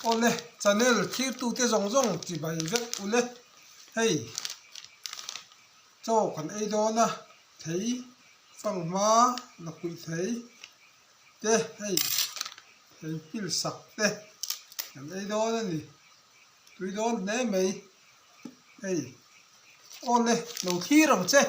ole channel thir tu te zong zong chi bai vek ule hey cho kan ei do na thei phang ma na kui thei te hey thei pil sak te kan ei do na ni tui do ne mai hey ole lo thiram che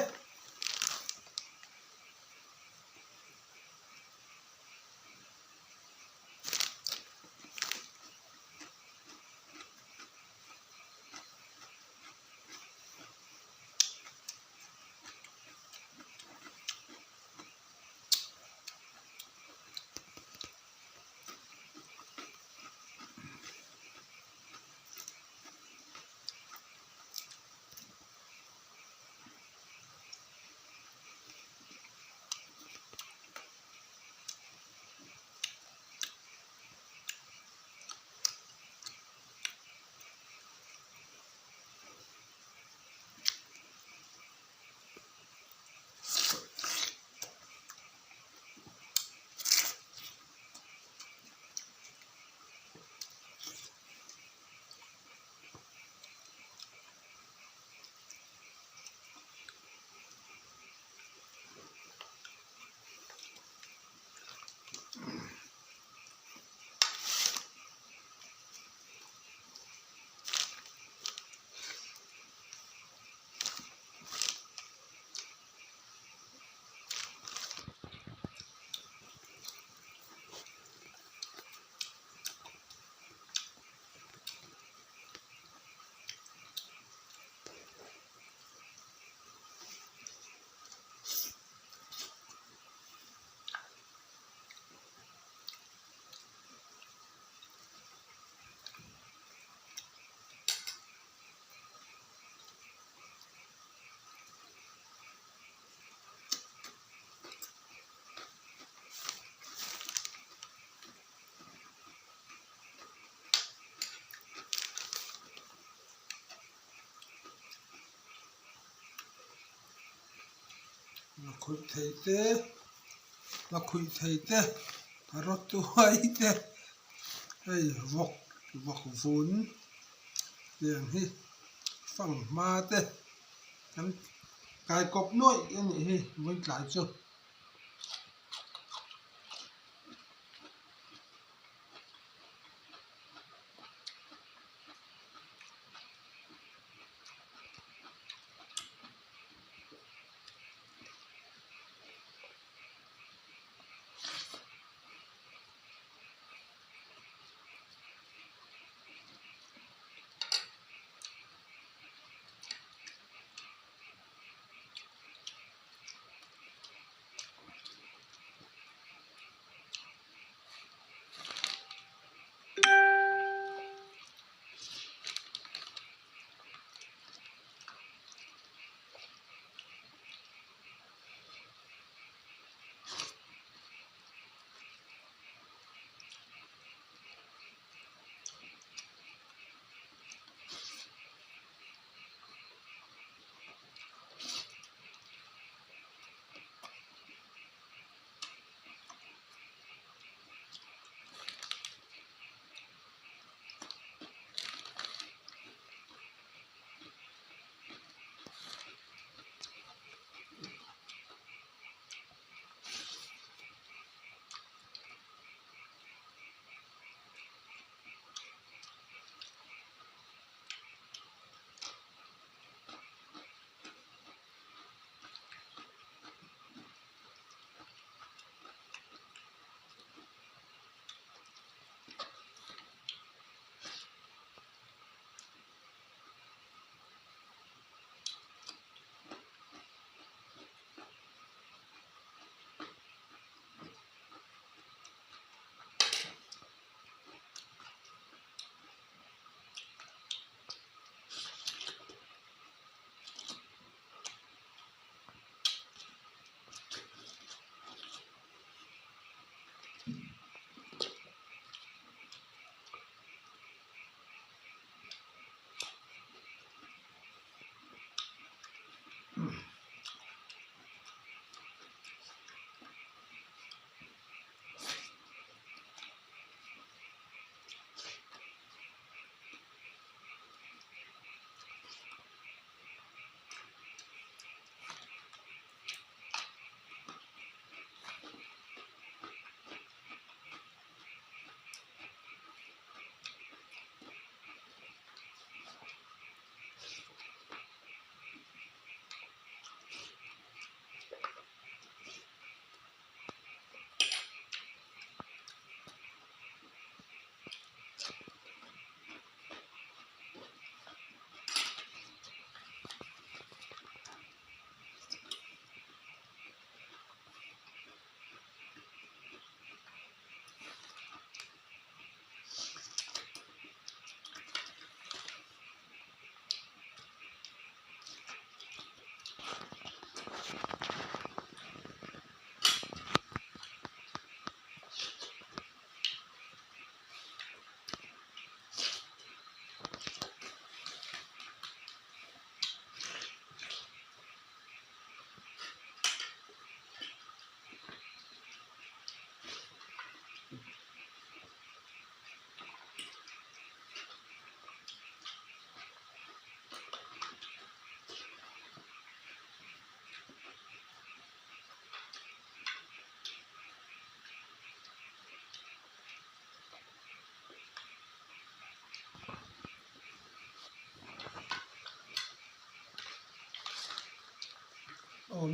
na khui thei te rot tu ai te hey vok vun tiang hi phang ma te kan kai kop noi ani hi voi tlai chu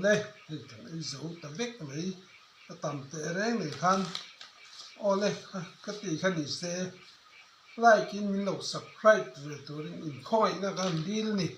lê thì thằng ấy giấu ta vết cái này ta tầm tệ ráng này khăn ô lê cái tỷ khăn đi xe like in mình lộc subscribe về tôi in khỏi nó cái deal này